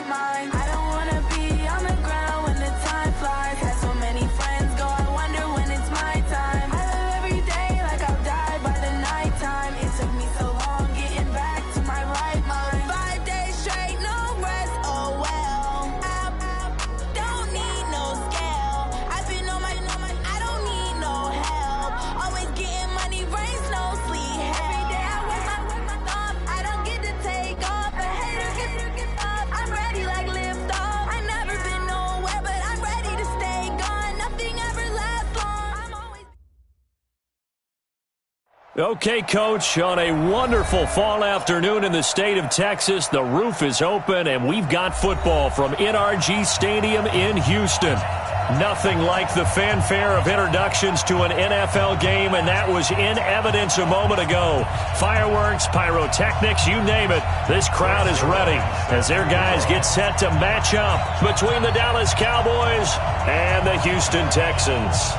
right mind. I don't wanna be on the ground when the time flies. Had so many friends go, I wonder when it's my time. I live every day like I'll die by the nighttime. It took me so long getting back to my right mind. 5 days straight, no rest, oh well. I don't need no scale. I've been on my, I don't need no help. Always getting money, rains, no sleep. Every day I work my thumb. I don't get to take off. A hater get up. I'm ready like lift off. I never been nowhere, but I'm ready to stay gone. Nothing ever lasts long. I'm always... Okay, Coach, on a wonderful fall afternoon in the state of Texas, the roof is open, and we've got football from NRG Stadium in Houston. Nothing like the fanfare of introductions to an NFL game, and that was in evidence a moment ago. Fireworks, pyrotechnics, you name it. This crowd is ready as their guys get set to match up between the Dallas Cowboys and the Houston Texans.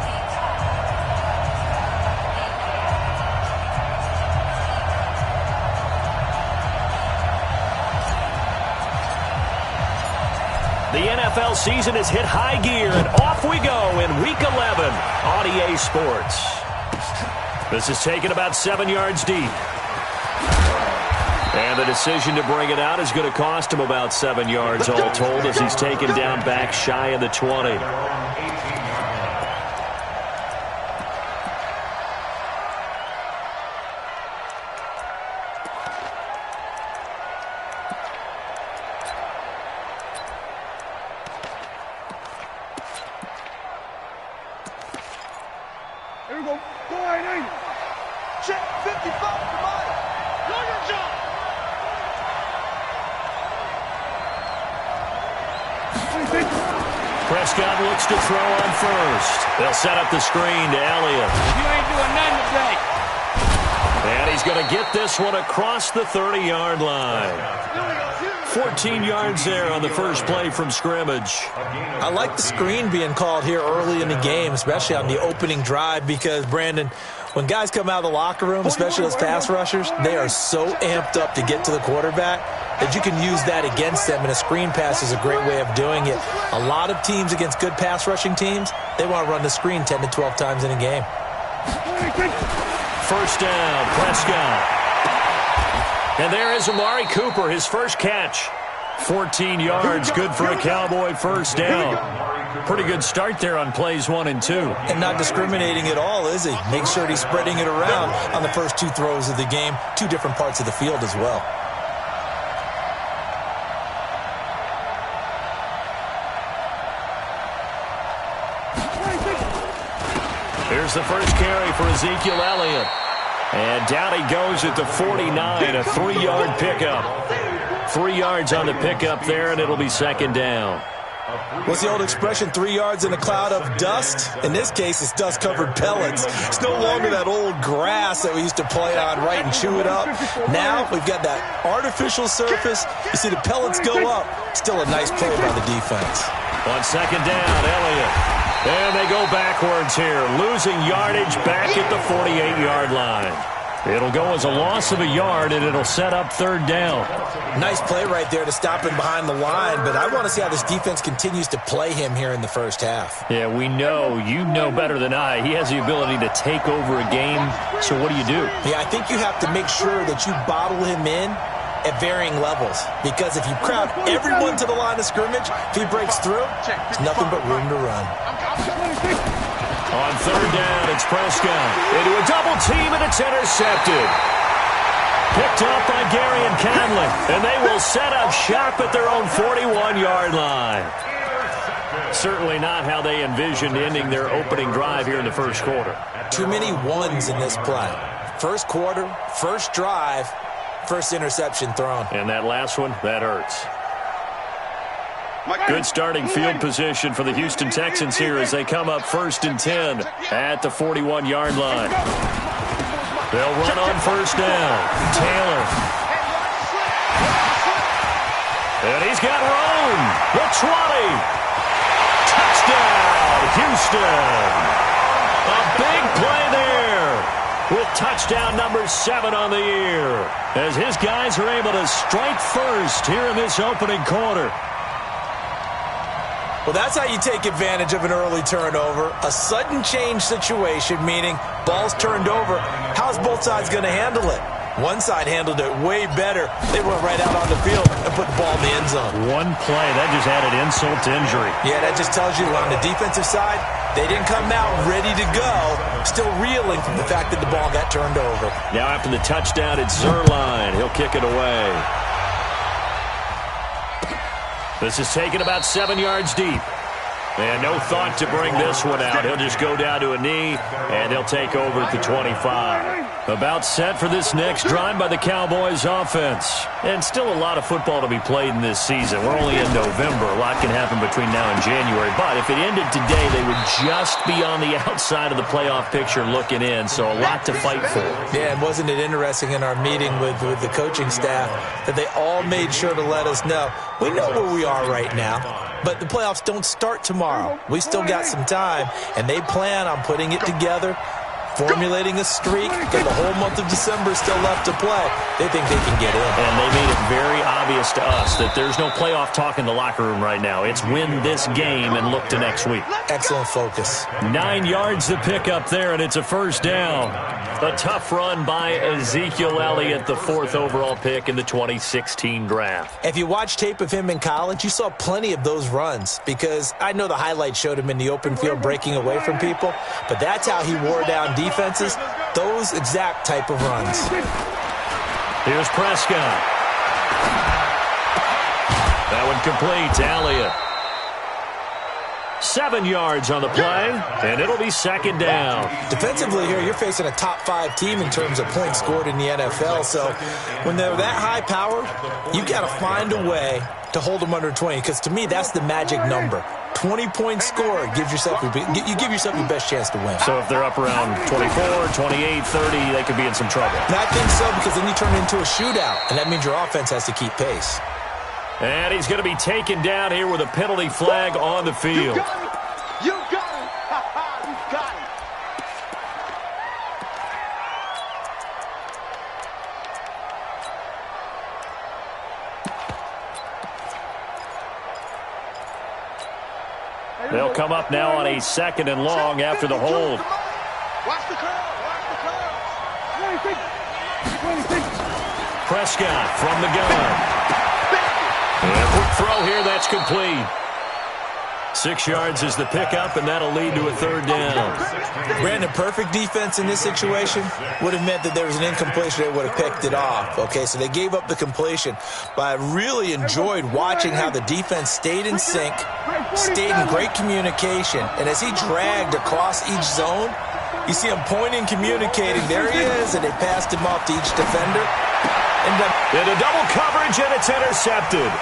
The NFL season has hit high gear, and off we go in Week 11 on EA Sports. This is taken about 7 yards deep. And the decision to bring it out is going to cost him about 7 yards all told as he's taken down back shy of the 20. Here we go. Go ahead, 80. Check 55 for mine. Your job. Prescott looks to throw on first. They'll set up the screen to Elliott. You ain't doing nothing today. And he's going to get this one across the 30-yard line. 14 yards there on the first play from scrimmage. I like the screen being called here early in the game, especially on the opening drive, because, Brandon, when guys come out of the locker room, especially those pass rushers, they are so amped up to get to the quarterback that you can use that against them, and a screen pass is a great way of doing it. A lot of teams against good pass rushing teams, they want to run the screen 10 to 12 times in a game. First down, Prescott. And there is Amari Cooper, his first catch. 14 yards, good for a Cowboy first down. Pretty good start there on plays 1 and 2. And not discriminating at all, is he? Make sure he's spreading it around on the first 2 throws of the game, 2 different parts of the field as well. Here's the first carry for Ezekiel Elliott. And down he goes at the 49, a 3-yard pickup. 3 yards on the pickup there, and it'll be second down. What's the old expression, 3 yards in a cloud of dust? In this case, it's dust-covered pellets. It's no longer that old grass that we used to play on, right, and chew it up. Now we've got that artificial surface. You see the pellets go up. Still a nice play by the defense. On second down, Elliott. And they go backwards here, losing yardage back at the 48-yard line. It'll go as a loss of a yard, and it'll set up third down. Nice play right there to stop him behind the line, but I want to see how this defense continues to play him here in the first half. Yeah, we know, you know better than I, he has the ability to take over a game, so what do you do? Yeah, I think you have to make sure that you bottle him in at varying levels, because if you crowd everyone to the line of scrimmage, if he breaks through, there's nothing but room to run. On third down, it's Prescott into a double team, and it's intercepted. Picked up by Gary and Conley, and they will set up shop at their own 41-yard line. Certainly not how they envisioned ending their opening drive here in the first quarter. Too many ones in this play. First quarter, first drive, first interception thrown. And that last one, that hurts. Good starting field position for the Houston Texans here as they come up first and 10 at the 41-yard line. They'll run on first down. Taylor. And he's got room. The 20. Touchdown, Houston. A big play there with touchdown number 7 on the year as his guys are able to strike first here in this opening quarter. Well, that's how you take advantage of an early turnover. A sudden change situation, meaning ball's turned over. How's both sides going to handle it? One side handled it way better. They went right out on the field and put the ball in the end zone. One play, that just added insult to injury. Yeah, that just tells you on the defensive side, they didn't come out ready to go, still reeling from the fact that the ball got turned over. Now after the touchdown, it's Zerline. He'll kick it away. This is taken about 7 yards deep. And no thought to bring this one out. He'll just go down to a knee, and they'll take over at the 25. About set for this next drive by the Cowboys offense. And still a lot of football to be played in this season. We're only in November. A lot can happen between now and January. But if it ended today, they would just be on the outside of the playoff picture looking in. So a lot to fight for. Yeah, and wasn't it interesting in our meeting with the coaching staff that they all made sure to let us know, we know where we are right now, but the playoffs don't start tomorrow. We still got some time, and they plan on putting it together, formulating a streak, because the whole month of December is still left to play. They think they can get in. And they made it very obvious to us that there's no playoff talk in the locker room right now. It's win this game and look to next week. Excellent focus. 9 yards to pick up there, and it's a first down. A tough run by Ezekiel Elliott, the 4th overall pick in the 2016 draft. If you watch tape of him in college, you saw plenty of those runs, because I know the highlights showed him in the open field breaking away from people, but that's how he wore down defenses, those exact type of runs. Here's Prescott. That one complete to Elliott. 7 yards on the play, and it'll be second down. Defensively here, you're facing a top 5 team in terms of points scored in the NFL, so when they're that high powered, you got to find a way to hold them under 20, because to me, that's the magic number. 20 points scored, you give yourself your best chance to win. So if they're up around 24, 28, 30, they could be in some trouble. And I think so, because then you turn it into a shootout, and that means your offense has to keep pace. And he's going to be taken down here with a penalty flag on the field. You got it. You got it. You got it. They'll come up now on a 2nd and long after the hold. Watch the curl. Watch the curl. Prescott from the gun. And a quick throw here, that's complete. 6 yards is the pickup, and that'll lead to a 3rd down. Brandon, perfect defense in this situation would have meant that there was an incompletion. They would have picked it off. Okay, so they gave up the completion. But I really enjoyed watching how the defense stayed in sync, stayed in great communication. And as he dragged across each zone, you see him pointing, communicating. There he is, and they passed him off to each defender. Into double coverage, and it's intercepted.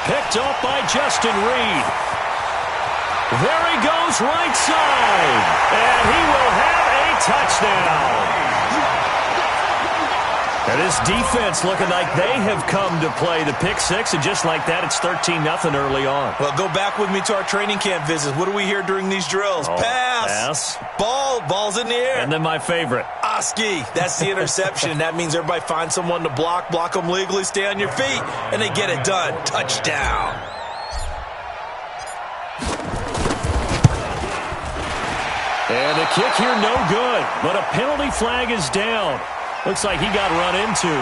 Picked off by Justin Reed. There he goes right side. And he will have a touchdown. And this defense looking like they have come to play the pick six, and just like that, it's 13-0 early on. Well, go back with me to our training camp visits. What do we hear during these drills? Pass. Ball's in the air. And then my favorite. Oski. That's the interception. That means everybody finds someone to block them legally, stay on your feet, and they get it done. Touchdown. And the kick here, no good. But a penalty flag is down. Looks like he got run into.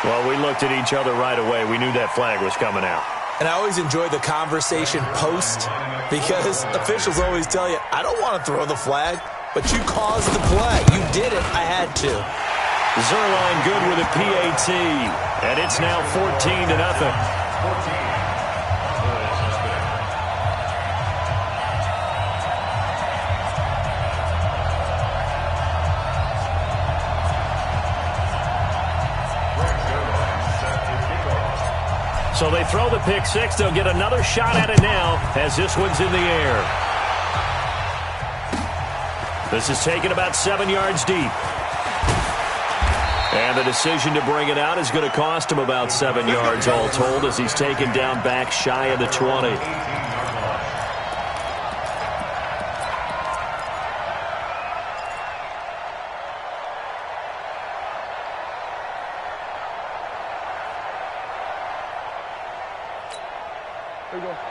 Well, we looked at each other right away. We knew that flag was coming out. And I always enjoy the conversation post, because officials always tell you, I don't want to throw the flag, but you caused the play. You did it. I had to. Zerline good with a PAT. And it's now 14-0. So they throw the pick six. They'll get another shot at it now as this one's in the air. This is taken about 7 yards deep. And the decision to bring it out is going to cost him about 7 yards all told, as he's taken down back shy of the 20.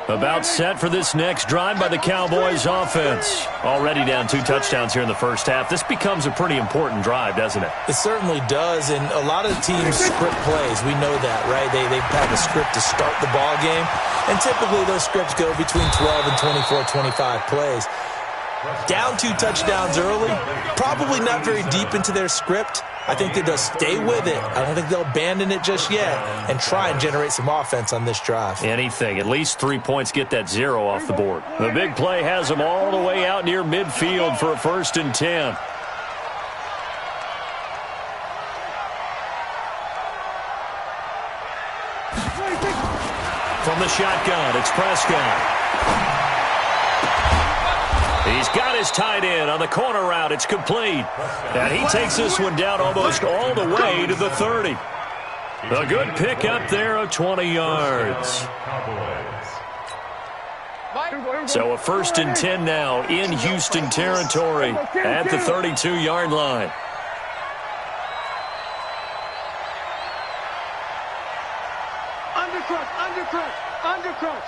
About set for this next drive by the Cowboys offense. Already down 2 touchdowns here in the first half. This becomes a pretty important drive, doesn't it? It certainly does, and a lot of the teams script plays. We know that, right? They have a script to start the ball game, and typically those scripts go between 12 and 24, 25 plays. Down 2 touchdowns early, probably not very deep into their script. I think they'll stay with it. I don't think they'll abandon it just yet and try and generate some offense on this drive. Anything. At least 3 points, get that 0 off the board. The big play has them all the way out near midfield for a 1st and 10. From the shotgun, it's Prescott. He's got his tight end on the corner route. It's complete. And he takes this one down almost all the way to the 30. A good pickup there of 20 yards. So a 1st and 10 now in Houston territory at the 32-yard line. Undercrunch.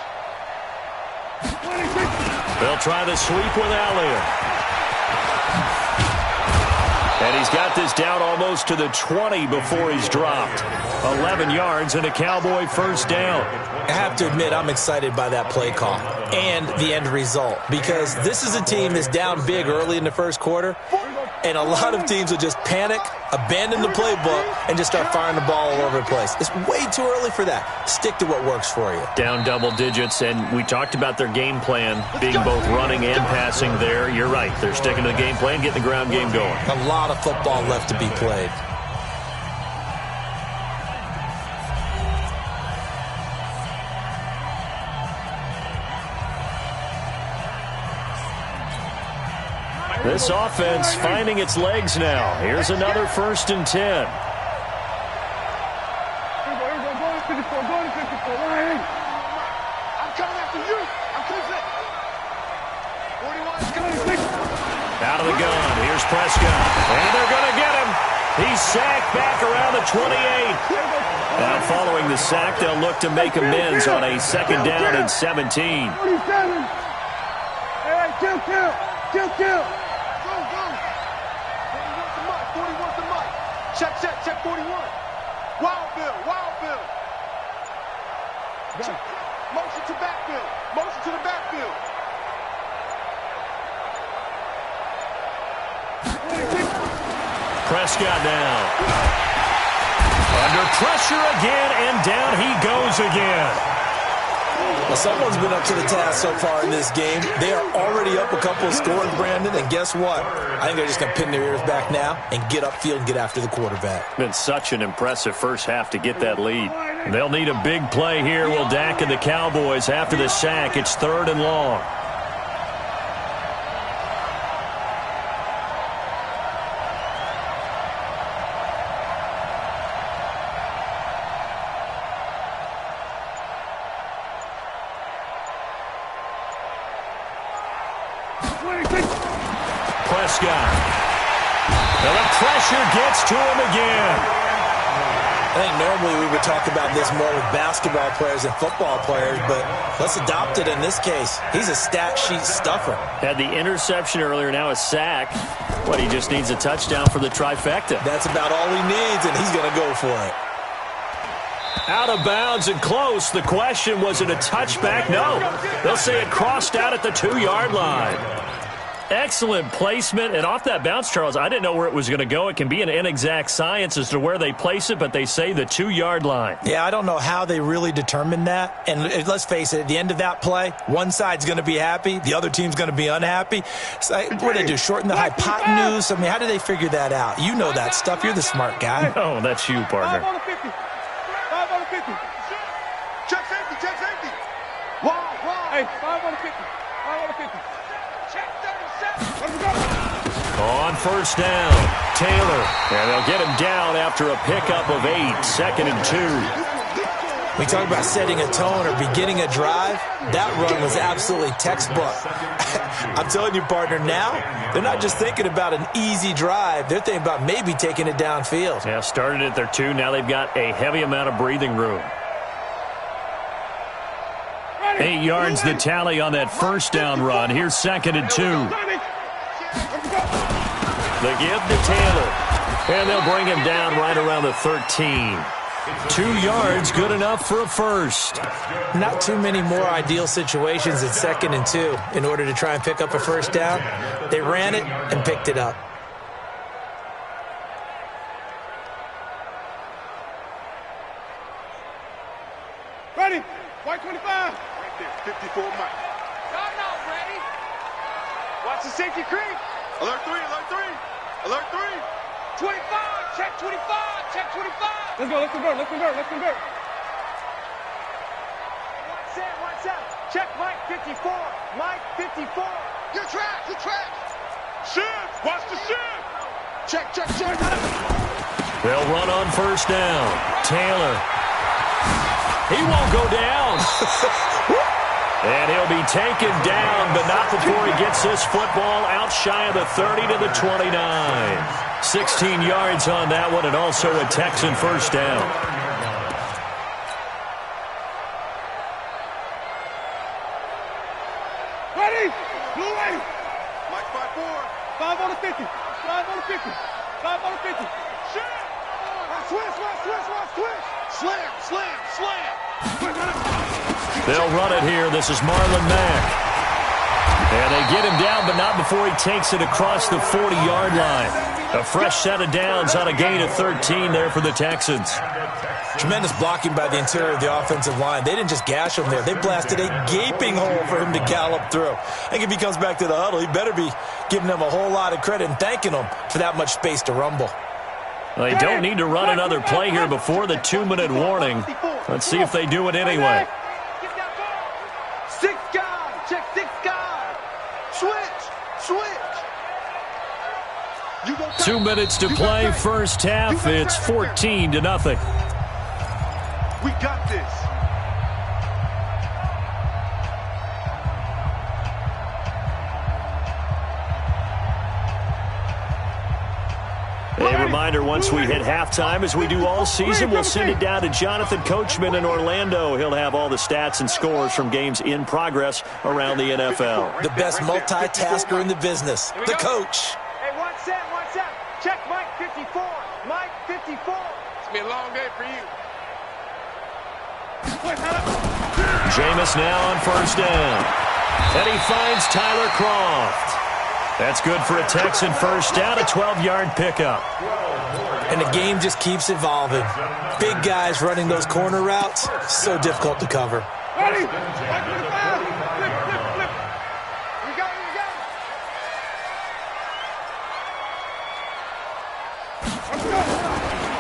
They'll try the sweep with Elliott. And he's got this down almost to the 20 before he's dropped. 11 yards and a Cowboy 1st down. I have to admit, I'm excited by that play call and the end result, because this is a team that's down big early in the first quarter, and a lot of teams will just panic, abandon the playbook, and just start firing the ball all over the place. It's way too early for that. Stick to what works for you. Down double digits, and we talked about their game plan being both running and passing there. You're right. They're sticking to the game plan, getting the ground game going. A lot of football left to be played. This offense finding its legs now. Here's another 1st and 10. Out of the gun. Here's Prescott. And they're going to get him. He's sacked back around the 28. Now following the sack, they'll look to make amends on a 2nd down and 17. Kill. Check 41. Wild Bill. Check. Motion to the backfield. Prescott now. Under pressure again, and down he goes again. Well, someone's been up to the task so far in this game. They are already up a couple of scores, Brandon, and guess what? I think they're just going to pin their ears back now and get upfield and get after the quarterback. Been such an impressive first half to get that lead. They'll need a big play here. Will Dak and the Cowboys after the sack. It's 3rd and long. Prescott. Now the pressure gets to him again. I think normally we would talk about this more with basketball players and football players, but let's adopt it in this case. He's a stat sheet stuffer. Had the interception earlier, now a sack. What, he just needs a touchdown for the trifecta. That's about all he needs, and he's going to go for it. Out of bounds and close. The question, was it a touchback? No. They'll say it crossed out at the 2-yard line. Excellent placement, and off that bounce, Charles, I didn't know where it was going to go. It can be an inexact science as to where they place it, but they say the 2-yard line. Yeah, I don't know how they really determined that. And let's face it, at the end of that play, one side's going to be happy, the other team's going to be unhappy. So, what do they do, shorten the hypotenuse? I mean, how do they figure that out? You know that stuff. You're the smart guy. Oh, that's you, partner. 5 on the 50. 5 on the 50. Check safety. Wow. Hey, 5 on the 50. 5 on the 50. Check 37. Let's go. On first down, Taylor. And they'll get him down after a pickup of 8, 2nd and 2. We talk about setting a tone or beginning a drive. That run was absolutely textbook. I'm telling you, partner, now they're not just thinking about an easy drive. They're thinking about maybe taking it downfield. Yeah, started at their 2. Now they've got a heavy amount of breathing room. 8 yards the tally on that first down run. Here's 2nd and 2. The give to Taylor. And they'll bring him down right around the 13. 2 yards, good enough for a first. Not too many more ideal situations at 2nd and 2 in order to try and pick up a first down. They ran it and picked it up. Ready? White 25. Right there, 54 Mike. Y'all not ready. Watch the safety creep. Alert 3, alert 3. Alert 3. 25, check 25, check 25. Let's go, let's convert, let's convert, let's convert. One set. Check Mike 54, Mike 54. Your track, your track. Shift, watch the shift. Check. They'll run on first down. Taylor. He won't go down. And he'll be taken down, but not before he gets this football out shy of the 30 to the 29. 16 yards on that one, and also a Texan first down. Ready? Blue ready. Mike 5-4. 5 on the 50. 5 on the 50. 5 on the 50. Shit. Switch. Slam. They'll run it here. This is Marlon Mack. And they get him down, but not before he takes it across the 40-yard line. A fresh set of downs on a gain of 13 there for the Texans. Tremendous blocking by the interior of the offensive line. They didn't just gash him there. They blasted a gaping hole for him to gallop through. I think if he comes back to the huddle, he better be giving them a whole lot of credit and thanking them for that much space to rumble. They don't need to run another play here before the 2-minute warning. Let's see if they do it anyway. 6 guys. Check 6 guys. Switch. 2 minutes to play, first half. It's 14-0. We got this. A reminder, once we hit halftime, as we do all season, we'll send it down to Jonathan Coachman in Orlando. He'll have all the stats and scores from games in progress around the NFL. The best multitasker in the business, the coach. Hey, one set. Check Mike 54. Mike 54. It's going to be a long day for you. Jameis now on first down. And he finds Tyler Kroft. That's good for a Texan first down, a 12-yard pickup. And the game just keeps evolving. Big guys running those corner routes, so difficult to cover. Ready? Flip. We got it.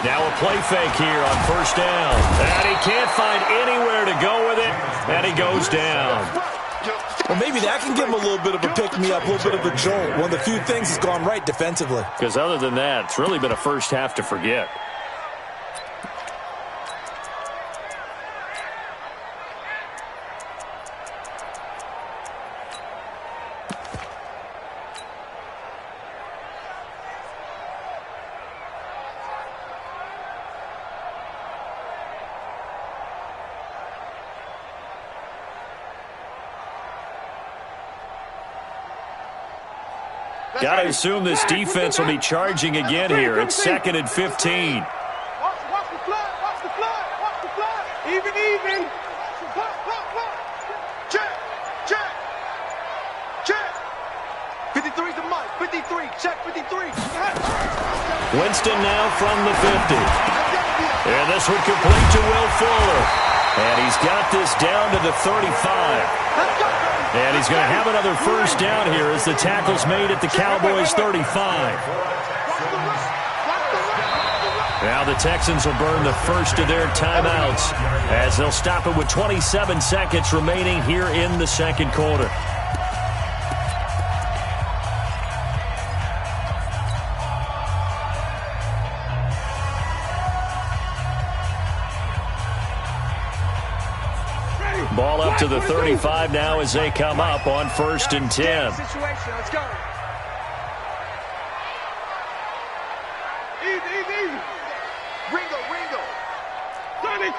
Now a play fake here on first down. And he can't find anywhere to go with it, and he goes down. Well, maybe that can give him a little bit of a pick-me-up, a little bit of a jolt. One of the few things that's gone right defensively. Because other than that, it's really been a first half to forget. Got to assume this defense will be charging again here. It's 2nd and 15. Watch the fly. Even. Check. 53 to Mike. 53. Check 53. Winston now from the 50. And this would complete to Will Fuller. And he's got this down to the 35. And he's going to have another first down here as the tackle's made at the Cowboys' 35. Now the Texans will burn the first of their timeouts as they'll stop it with 27 seconds remaining here in the second quarter. Ball up to the 35 now as they come up on 1st and 10. Let's go. Easy. Ringo. Sonic.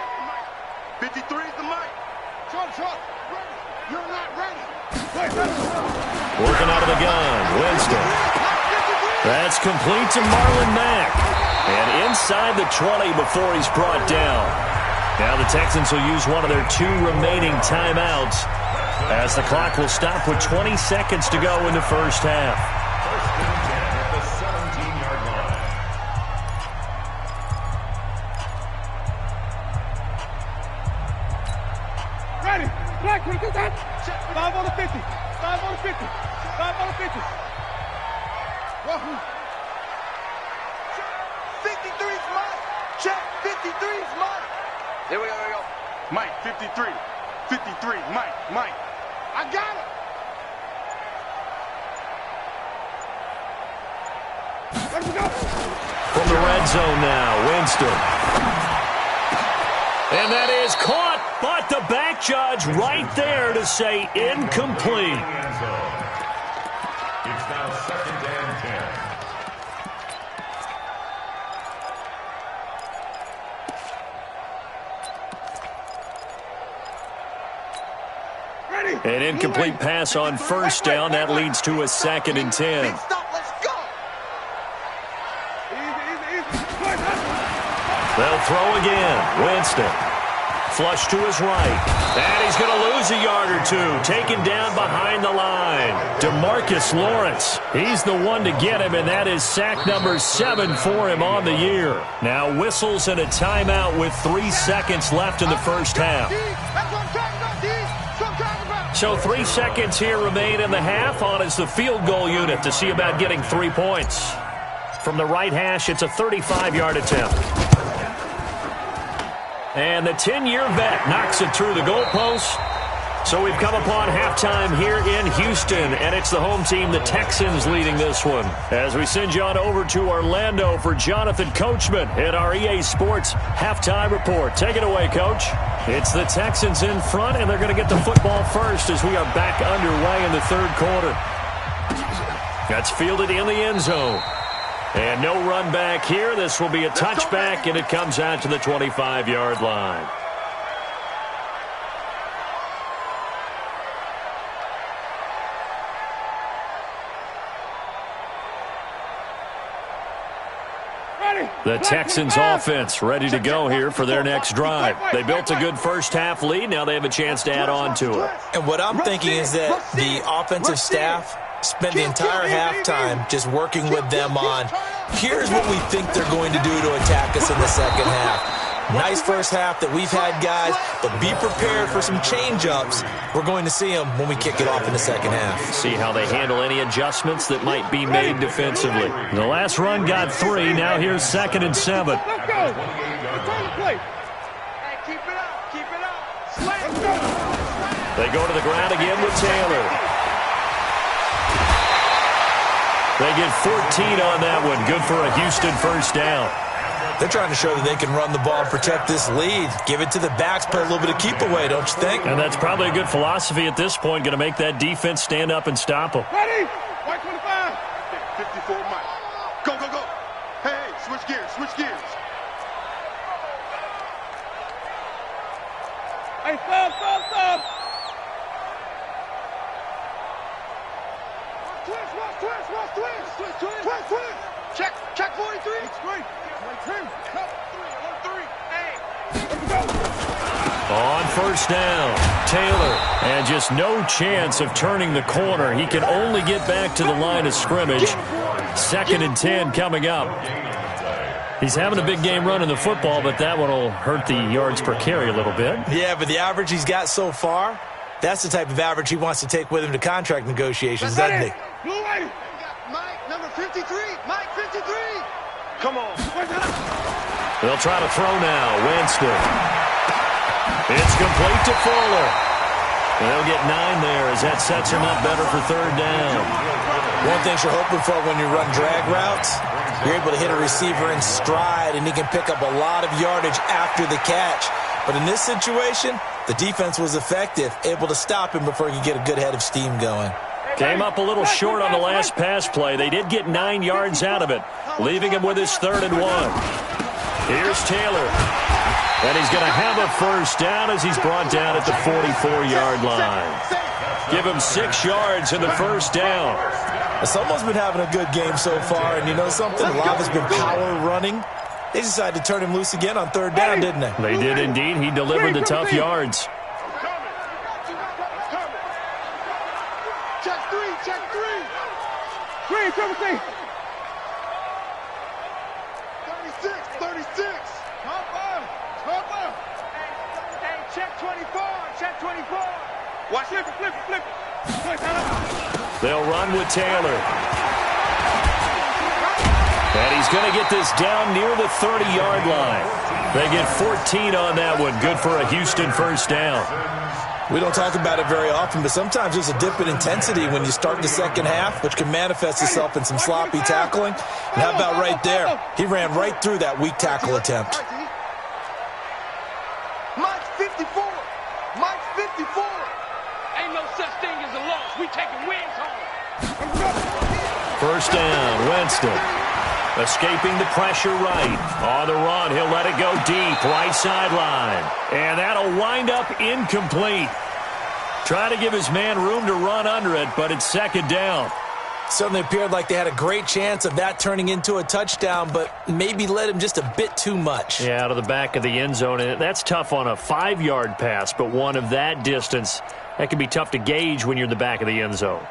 53 is the mic. Short. You're not ready. Working out of the gun, Winston. That's complete to Marlon Mack. And inside the 20 before he's brought down. Now the Texans will use one of their 2 remaining timeouts as the clock will stop with 20 seconds to go in the first half. Ready. Black, 5 on the 50. 5 on the 50. 5 on the 50. 53's mine. Check. 53's mine. Here we go. Mike, 53. 53. Mike. I got it. Let's go. From the red zone now, Winston. And that is caught, but the back judge right there to say incomplete. It's now 2nd and 10. An incomplete pass on first down. That leads to a 2nd and 10. Stop, let's go. Easy. They'll throw again. Winston. Flush to his right. And he's going to lose a yard or 2. Taken down behind the line. DeMarcus Lawrence. He's the one to get him, and that is sack number 7 for him on the year. Now whistles and a timeout with 3 seconds left in the first half. So 3 seconds here remain in the half. On is the field goal unit to see about getting 3 points. From the right hash, it's a 35-yard attempt. And the 10-year vet knocks it through the goalpost. So we've come upon halftime here in Houston, and it's the home team, the Texans, leading this one. As we send you on over to Orlando for Jonathan Coachman at our EA Sports halftime report. Take it away, Coach. It's the Texans in front, and they're going to get the football first as we are back underway in the 3rd quarter. That's fielded in the end zone. And no run back here. This will be a touchback, and it comes out to the 25-yard line. The Texans offense ready to go here for their next drive. They built a good first half lead. Now they have a chance to add on to it. And what I'm thinking is that the offensive staff spent the entire halftime just working with them on, here's what we think they're going to do to attack us in the second half. Nice first half that we've had, guys, but be prepared for some change-ups. We're going to see them when we kick it off in the second half. See how they handle any adjustments that might be made defensively. The last run got 3. Now here's 2nd and 7. Let's go. Return the play. Hey, keep it up. Keep it up. Slam. They go to the ground again with Taylor. They get 14 on that one. Good for a Houston first down. They're trying to show that they can run the ball and protect this lead. Give it to the backs, play a little bit of keep away, don't you think? And that's probably a good philosophy at this point. Going to make that defense stand up and stop them. Ready? White 25. 54 Mike. Go. Hey, switch gears. Hey, stop. Twist. Check 43. It's great. On first down, Taylor, and just no chance of turning the corner. He can only get back to the line of scrimmage. 2nd and 10 coming up. He's having a big game running the football, but that one will hurt the yards per carry a little bit. Yeah, but the average he's got so far, that's the type of average he wants to take with him to contract negotiations, doesn't he? Blue lady. Mike, number 53. Mike, 53. Come on. They'll try to throw now. Winston. It's complete to Fuller. And they'll get 9 there as that sets him up better for 3rd down. One thing you're hoping for when you run drag routes, you're able to hit a receiver in stride, and he can pick up a lot of yardage after the catch. But in this situation, the defense was effective, able to stop him before he could get a good head of steam going. Came up a little short on the last pass play. They did get 9 yards out of it, leaving him with his 3rd and 1. Here's Taylor. And he's going to have a first down as he's brought down at the 44-yard line. Give him 6 yards in the first down. Someone's been having a good game so far, and you know something? A lot has been power running. They decided to turn him loose again on 3rd down, didn't they? They did indeed. He delivered the tough yards. Check three. Three, cover three. 36. Hey, check 24. Watch, flip it. They'll run with Taylor. And he's going to get this down near the 30-yard line. They get 14 on that one. Good for a Houston first down. We don't talk about it very often, but sometimes there's a dip in intensity when you start the second half, which can manifest itself in some sloppy tackling. And how about right there? He ran right through that weak tackle attempt. Mike's 54. Ain't no such thing as a loss. We taking wins home. First down, Winston. Escaping the pressure right. On the run, he'll let it go deep, right sideline. And that'll wind up incomplete. Trying to give his man room to run under it, but it's 2nd down. Certainly appeared like they had a great chance of that turning into a touchdown, but maybe led him just a bit too much. Yeah, out of the back of the end zone. And that's tough on a 5-yard pass, but one of that distance, that can be tough to gauge when you're in the back of the end zone.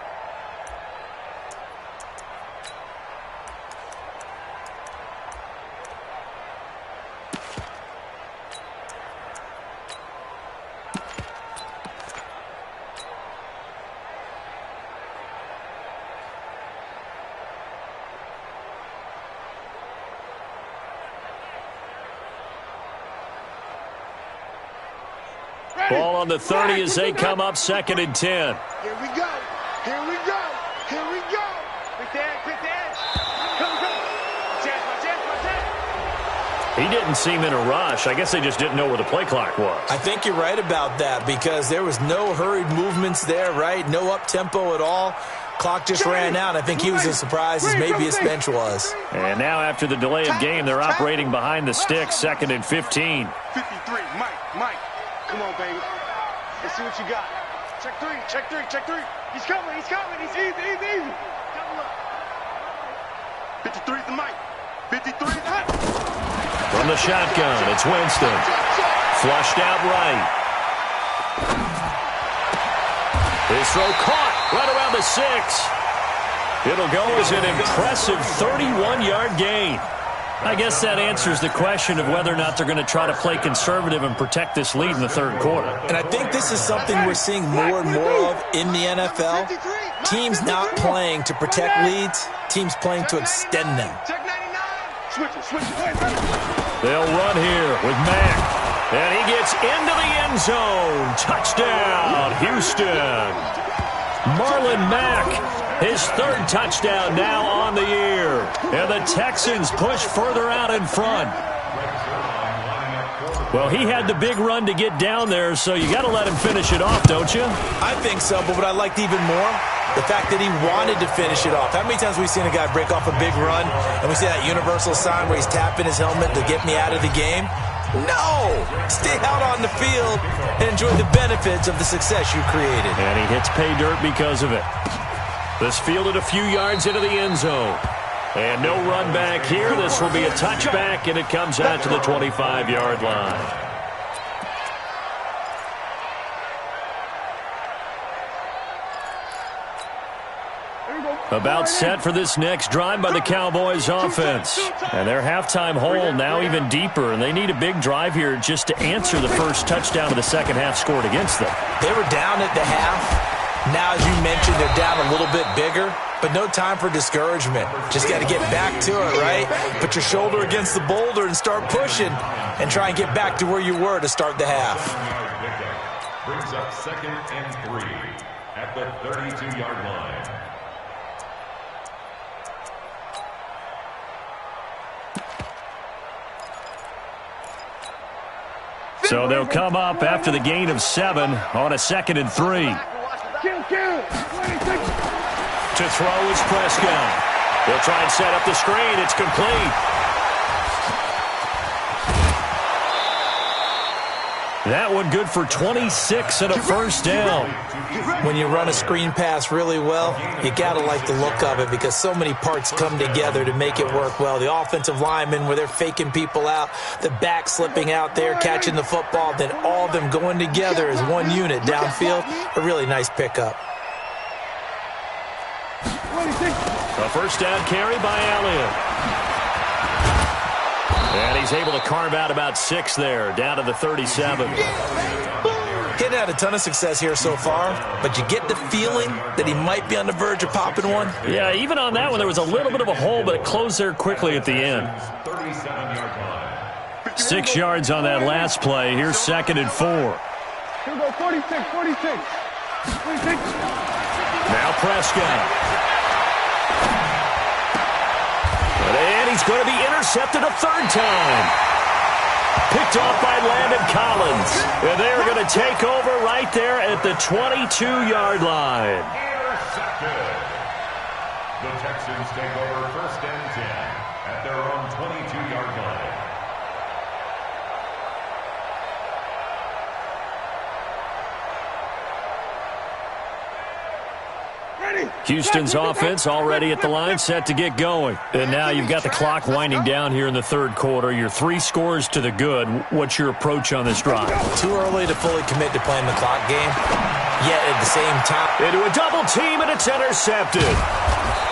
Ball on the 30 as they come up 2nd and 10. Here we go. Quick dance. Come. Chance. He didn't seem in a rush. I guess they just didn't know where the play clock was. I think you're right about that because there was no hurried movements there, right? No up-tempo at all. Clock just ran out. I think he was as surprised as maybe his bench was. And now after the delay of game, they're operating behind the sticks, 2nd and 15. 53, Mike. Come on, baby. Let's see what you got. Check three. He's coming. He's easy. Double up. 53 to Mike. 53 to Hunt. From the shotgun, it's Winston. Flushed out right. His throw caught right around the 6. It'll go as an impressive 31-yard gain. I guess that answers the question of whether or not they're going to try to play conservative and protect this lead in the 3rd quarter. And I think this is something we're seeing more and more of in the NFL. Teams not playing to protect leads, teams playing to extend them. They'll run here with Mack. And he gets into the end zone. Touchdown, Houston. Marlon Mack, his 3rd touchdown now on the year. And the Texans push further out in front. Well, he had the big run to get down there, so you got to let him finish it off, don't you? I think so, but what I liked even more, the fact that he wanted to finish it off. How many times have we seen a guy break off a big run, and we see that universal sign where he's tapping his helmet to get me out of the game? No! Stay out on the field and enjoy the benefits of the success you created. And he hits pay dirt because of it. This fielded a few yards into the end zone. And no run back here. This will be a touchback, and it comes out to the 25-yard line. About set for this next drive by the Cowboys offense. And their halftime hole now even deeper, and they need a big drive here just to answer the first touchdown of the second half scored against them. They were down at the half. Now, as you mentioned, they're down a little bit bigger, but no time for discouragement. Just got to get back to it, right? Put your shoulder against the boulder and start pushing and try and get back to where you were to start the half. Brings up 2nd and 3 at the 32-yard line. So they'll come up after the gain of 7 on a 2nd and 3. To throw is Prescott. They'll try and set up the screen. It's complete. That one good for 26 and a first down. When you run a screen pass really well, you got to like the look of it because so many parts come together to make it work well. The offensive linemen where they're faking people out, the back slipping out there, catching the football, then all of them going together as one unit downfield. A really nice pickup. A first down carry by Elliott. And he's able to carve out about 6 there, down to the 37. Hadn't had a ton of success here so far, but you get the feeling that he might be on the verge of popping one. Yeah, even on that one, there was a little bit of a hole, but it closed there quickly at the end. 6 yards on that last play. Here's 2nd and 4. Here we go, 46. Now Prescott. And he's going to be intercepted a 3rd time. Picked off by Landon Collins. And they're going to take over right there at the 22-yard line. Intercepted. The Texans take over 1st and 10 at their own 22-yard line. Houston's offense already at the line, set to get going. And now you've got the clock winding down here in the 3rd quarter. You're 3 scores to the good. What's your approach on this drive? Too early to fully commit to playing the clock game, yet at the same time. Into a double team, and it's intercepted.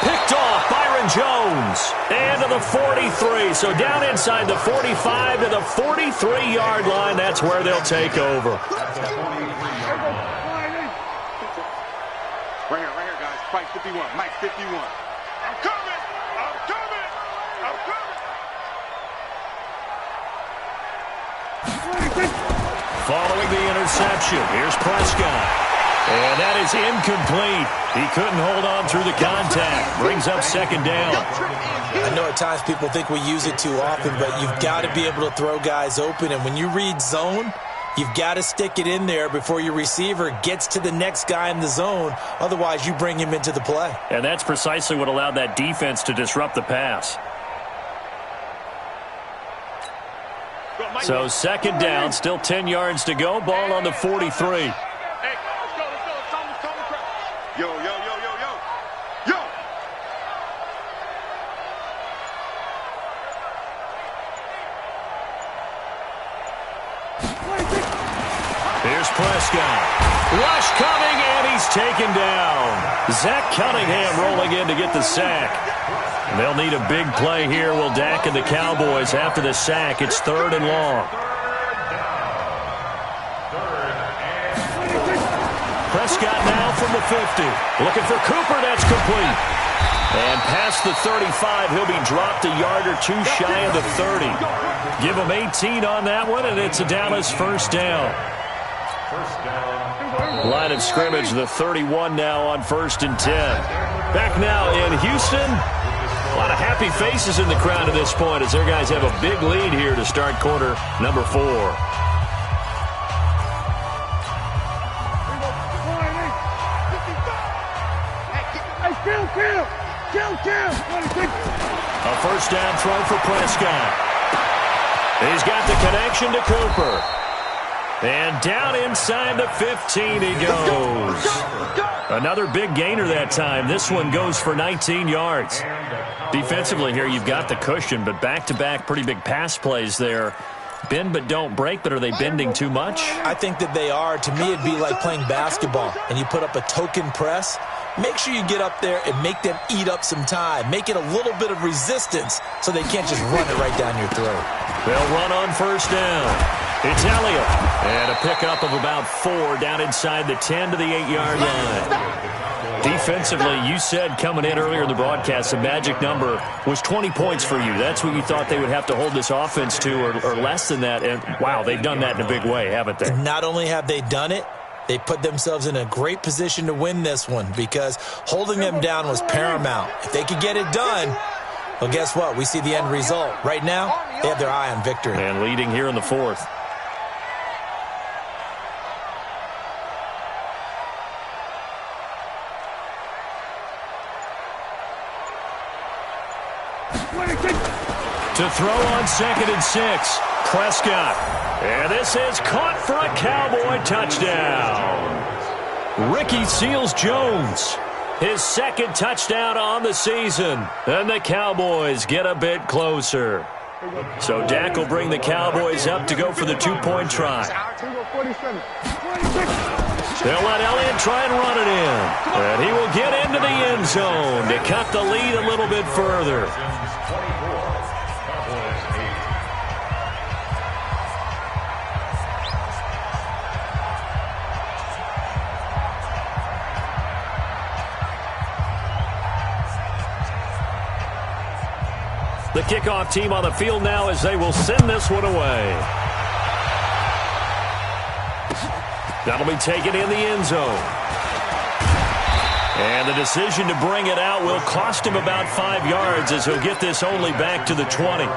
Picked off, Byron Jones. And to the 43. So down inside the 45 to the 43-yard line. That's where they'll take over. Right here, guys. Fight 51. Mike 51. I'm coming! Following the interception, here's Prescott. And that is incomplete. He couldn't hold on through the contact. Brings up 2nd down. I know at times people think we use it too often, but you've got to be able to throw guys open. And when you read zone, you've got to stick it in there before your receiver gets to the next guy in the zone. Otherwise, you bring him into the play. And that's precisely what allowed that defense to disrupt the pass. So 2nd down, still 10 yards to go. Ball on the 43. Hey, let's go. Yo. Here's Prescott. Rush coming, and he's taken down. Zach Cunningham rolling in to get the sack. They'll need a big play here. Will Dak and the Cowboys after the sack. It's 3rd and long. Prescott now from the 50. Looking for Cooper. That's complete. And past the 35, he'll be dropped a yard or 2 shy of the 30. Give him 18 on that one, and it's a Dallas 1st down. Line of scrimmage, the 31 now on 1st and 10. Back now in Houston. A lot of happy faces in the crowd at this point as their guys have a big lead here to start quarter number 4. A 1st down throw for Prescott. He's got the connection to Cooper. And down inside the 15 he goes. Another big gainer that time. This one goes for 19 yards. Defensively here, you've got the cushion, but back-to-back pretty big pass plays there. Bend but don't break, but are they bending too much? I think that they are. To me, it'd be like playing basketball, and you put up a token press. Make sure you get up there and make them eat up some time. Make it a little bit of resistance so they can't just run it right down your throat. They'll run on 1st down. It's Elliott. And a pickup of about 4 down inside the 10 to the 8-yard line. Defensively, you said coming in earlier in the broadcast, the magic number was 20 points for you. That's what you thought they would have to hold this offense to, or less than that. And, wow, they've done that in a big way, haven't they? And not only have they done it, they put themselves in a great position to win this one because holding them down was paramount. If they could get it done, well, guess what? We see the end result. Right now, they have their eye on victory. And leading here in the 4th. To throw on 2nd and 6. Prescott. And this is caught for a Cowboy touchdown. Ricky Seals-Jones, his second touchdown on the season. And the Cowboys get a bit closer. So Dak will bring the Cowboys up to go for the two-point try. They'll let Elliott try and run it in. And he will get into the end zone to cut the lead a little bit further. The kickoff team on the field now as they will send this one away. That'll be taken in the end zone. And the decision to bring it out will cost him about 5 yards as he'll get this only back to the 20.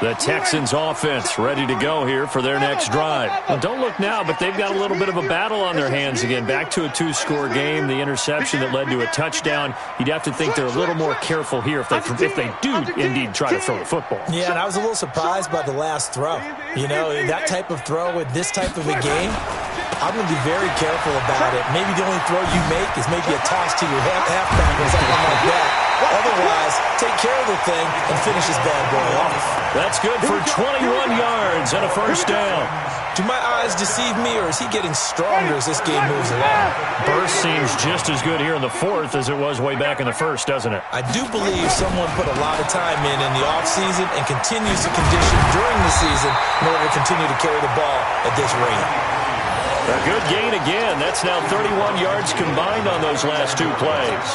The Texans offense ready to go here for their next drive. Well, don't look now, but they've got a little bit of a battle on their hands again. Back to a two-score game. The interception that led to a touchdown. You'd have to think they're a little more careful here if they do indeed try to throw the football. Yeah, and I was a little surprised by the last throw. You know, that type of throw in this type of a game, I'm going to be very careful about it. Maybe the only throw you make is maybe a toss to your halfback or something like that. Otherwise, take care of the thing and finish this bad boy off. That's good for 21 yards and a first down. Do my eyes deceive me, or is he getting stronger as this game moves along? Burst seems just as good here in the fourth as it was way back in the first, doesn't it? I do believe someone put a lot of time in the offseason and continues to condition during the season in order to continue to carry the ball at this rate. A good gain again. That's now 31 yards combined on those last two plays.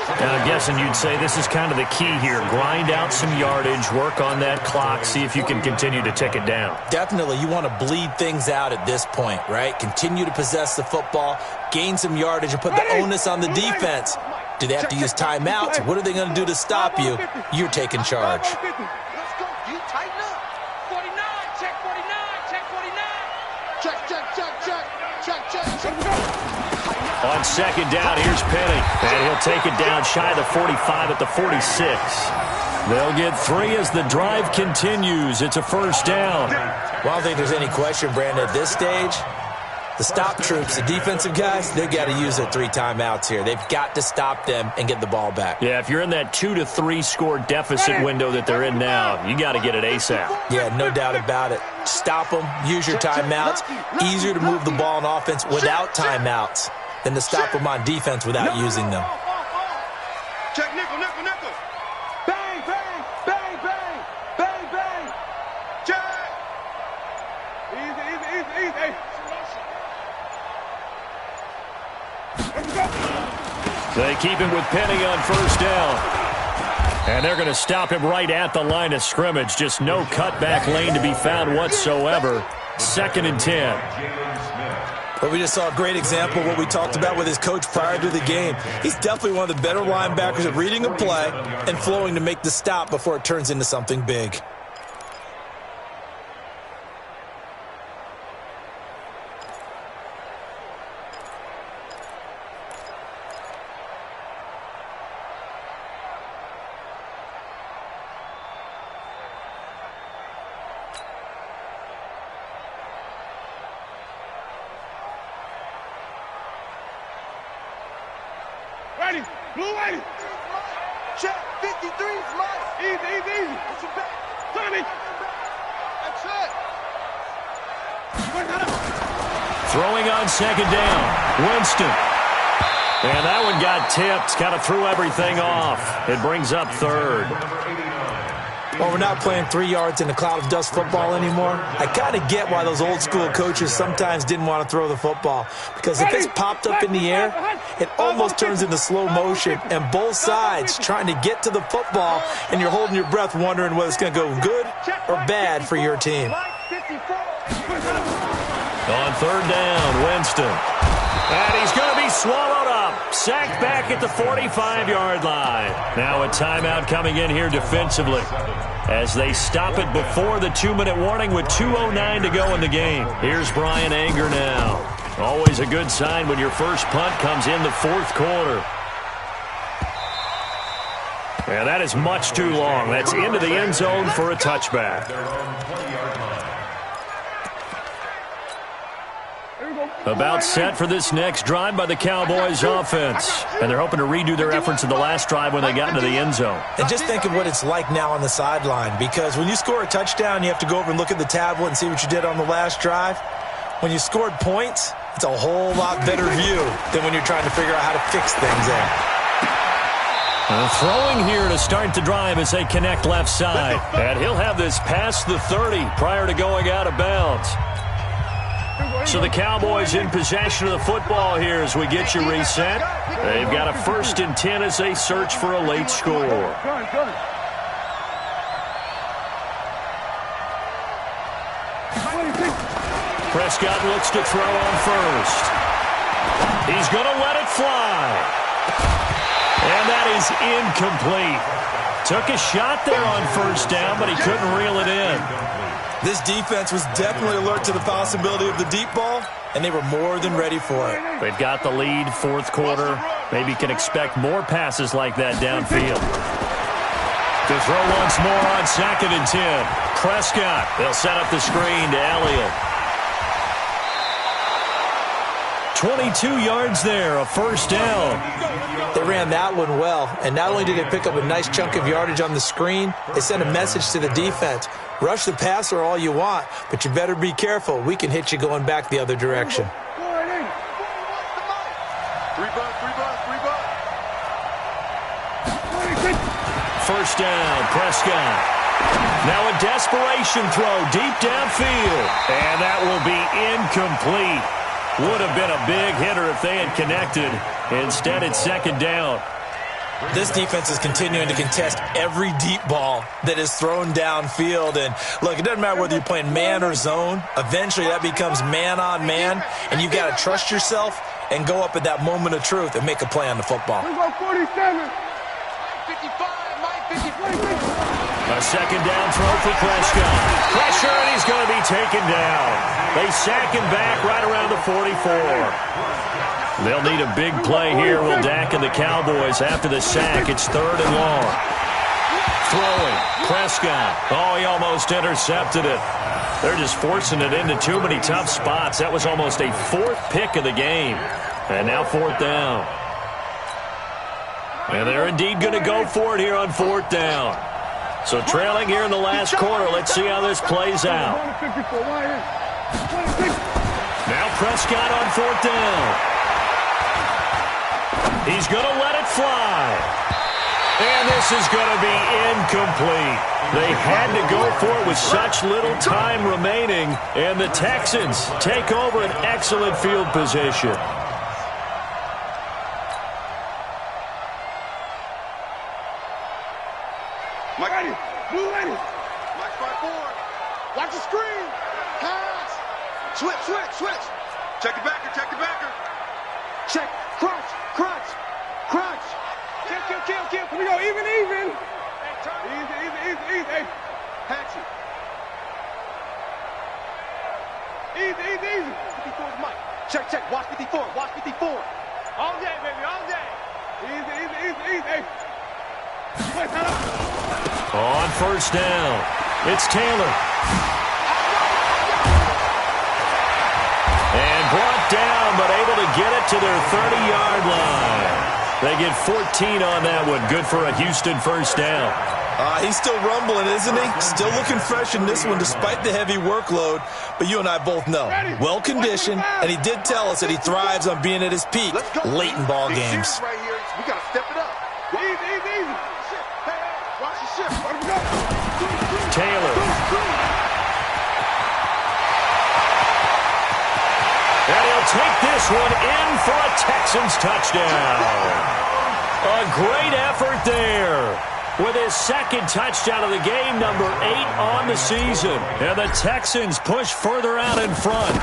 And I'm guessing you'd say this is kind of the key here. Grind out some yardage, work on that clock, see if you can continue to tick it down. Definitely. You want to bleed things out at this point, right? Continue to possess the football, gain some yardage, and put the onus on the defense. Do they have to use timeouts? What are they going to do to stop you? You're taking charge. Let's go. You tighten up. 49. Check 49. Check 49. Check. On second down, here's Penny. And he'll take it down shy of the 45 at the 46. They'll get 3 as the drive continues. It's a first down. Well, I don't think there's any question, Brandon, at this stage. The stop troops, the defensive guys, they've got to use their 3 timeouts here. They've got to stop them and get the ball back. Yeah, if you're in that 2 to 3 score deficit window that they're in now, you got to get it ASAP. Yeah, no doubt about it. Stop them, use your timeouts. Easier to move the ball on offense without timeouts than to stop them on defense without using them. Check nickel. Bang, bang, bang, bang, bang, bang. Check. Easy. They keep him with Penny on first down. And they're going to stop him right at the line of scrimmage. Just no cutback lane to be found whatsoever. 2nd and 10. But we just saw a great example of what we talked about with his coach prior to the game. He's definitely one of the better linebackers at reading a play and flowing to make the stop before it turns into something big. Ready. Blue ready. Check. 53 is mine. Easy. What's your back? Tommy. That's it. Throwing on second down. Winston. And that one got tipped. Kind of threw everything off. It brings up 3rd. Well, we're not playing 3 yards in a cloud of dust football anymore. I kind of get why those old school coaches sometimes didn't want to throw the football. Because if it's popped up in the air, it almost turns into slow motion. And both sides trying to get to the football, and you're holding your breath wondering whether it's going to go good or bad for your team. On 3rd down, Winston. And he's going to be swallowed up. Sacked back at the 45-yard line. Now a timeout coming in here defensively as they stop it before the 2-minute warning with 2:09 to go in the game. Here's Brian Anger now. Always a good sign when your first punt comes in the 4th quarter. And that is much too long. That's into the end zone for a touchback. About set for this next drive by the Cowboys offense. And they're hoping to redo their efforts in the last drive when they got into the end zone. And just think of what it's like now on the sideline, because when you score a touchdown, you have to go over and look at the tablet and see what you did on the last drive. When you scored points, it's a whole lot better view than when you're trying to figure out how to fix things there. Throwing here to start the drive as they connect left side. And he'll have this past the 30 prior to going out of bounds. So the Cowboys in possession of the football here as we get you reset. They've got a 1st and 10 as they search for a late score. Prescott looks to throw on first. He's going to let it fly. And that is incomplete. Took a shot there on 1st down, but he couldn't reel it in. This defense was definitely alert to the possibility of the deep ball, and they were more than ready for it. They've got the lead, 4th quarter. Maybe can expect more passes like that downfield. To throw once more on 2nd and 10. Prescott, they'll set up the screen to Elliott. 22 yards there, a 1st down. They ran that one well, and not only did they pick up a nice chunk of yardage on the screen, they sent a message to the defense. Rush the passer all you want, but you better be careful. We can hit you going back the other direction. 1st down, Prescott. Now a desperation throw deep downfield, and that will be incomplete. Would have been a big hitter if they had connected. Instead, it's 2nd down. This defense is continuing to contest every deep ball that is thrown downfield. And, look, it doesn't matter whether you're playing man or zone. Eventually, that becomes man-on-man, and you've got to trust yourself and go up at that moment of truth and make a play on the football. A 2nd down throw for Prescott. Pressure, and he's going to be taken down. They sack him back right around the 44. They'll need a big play here, will Dak and the Cowboys after the sack. It's 3rd and long. Throwing, Prescott. Oh, he almost intercepted it. They're just forcing it into too many tough spots. That was almost a 4th pick of the game. And now 4th down. And they're indeed going to go for it here on 4th down. So trailing here in the last quarter. Let's see how this plays out. Now Prescott on 4th down. He's going to let it fly. And this is going to be incomplete. They had to go for it with such little time remaining. And the Texans take over an excellent field position. Watch the screen. Pass. Switch. Check the backer. Check. Crunch. Kill. Here we go. Even. Easy. Hey, patch it. Easy. 54's Mike. Check. Watch 54. All day, baby. All day. Easy. Hey. On 1st down, it's Taylor. And brought down, but able to get it to their 30-yard line. They get 14 on that one. Good for a Houston 1st down. He's still rumbling, isn't he? Still looking fresh in this one despite the heavy workload. But you and I both know, well-conditioned, and he did tell us that he thrives on being at his peak late in ball games. Right here. We got to step it up. Easy. Watch the shift. Taylor. And he'll take this one in for a Texans touchdown. A great effort there. With his 2nd touchdown of the game, number 8 on the season. And the Texans push further out in front.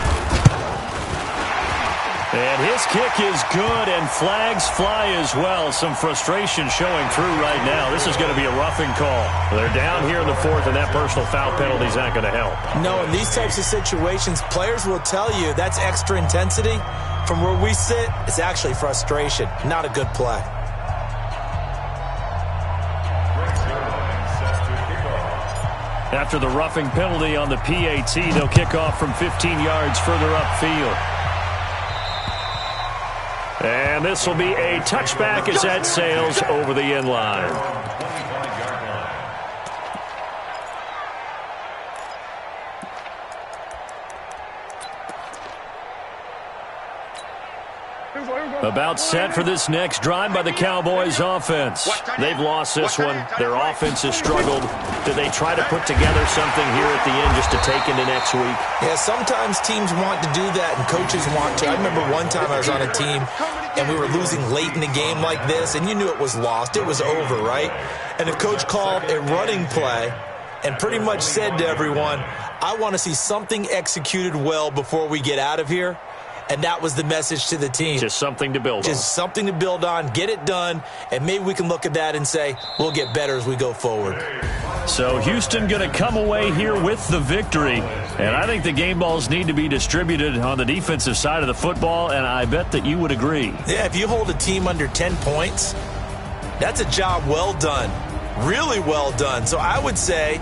And his kick is good, and flags fly as well. Some frustration showing through right now. This is going to be a roughing call. They're down here in the 4th, and that personal foul penalty is not going to help. No, in these types of situations, players will tell you that's extra intensity. From where we sit, it's actually frustration. Not a good play. After the roughing penalty on the PAT, they'll kick off from 15 yards further upfield. And this will be a touchback as that sails over the end line. About set for this next drive by the Cowboys offense. They've lost this one. Their offense has struggled. Do they try to put together something here at the end just to take into next week? Yeah, sometimes teams want to do that and coaches want to. I remember one time I was on a team and we were losing late in the game like this, and you knew it was lost. It was over, right? And the coach called a running play and pretty much said to everyone, I want to see something executed well before we get out of here. And that was the message to the team. Just something to build on. Just something to build on, get it done, and maybe we can look at that and say, we'll get better as we go forward. So Houston going to come away here with the victory. And I think the game balls need to be distributed on the defensive side of the football, and I bet that you would agree. Yeah, if you hold a team under 10 points, that's a job well done, really well done. So I would say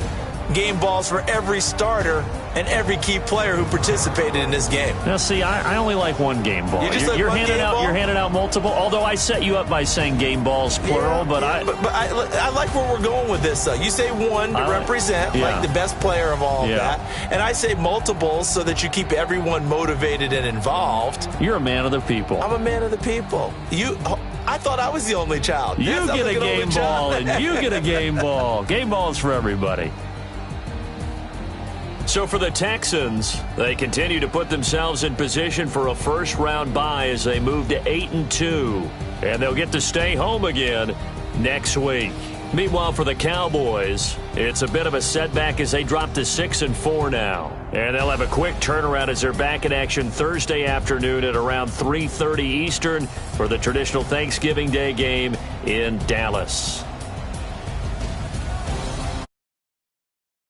game balls for every starter and every key player who participated in this game. Now, see, I only like one game ball. You're handing out multiple, although I set you up by saying game balls, plural. But I like where we're going with this, though. You say one to represent, like the best player of all of that. And I say multiples so that you keep everyone motivated and involved. You're a man of the people. I'm a man of the people. I thought I was the only child. You get a game ball, and you get a game ball. Game balls for everybody. So for the Texans, they continue to put themselves in position for a first-round bye as they move to 8-2. And they'll get to stay home again next week. Meanwhile, for the Cowboys, it's a bit of a setback as they drop to 6-4 now. And they'll have a quick turnaround as they're back in action Thursday afternoon at around 3:30 Eastern for the traditional Thanksgiving Day game in Dallas.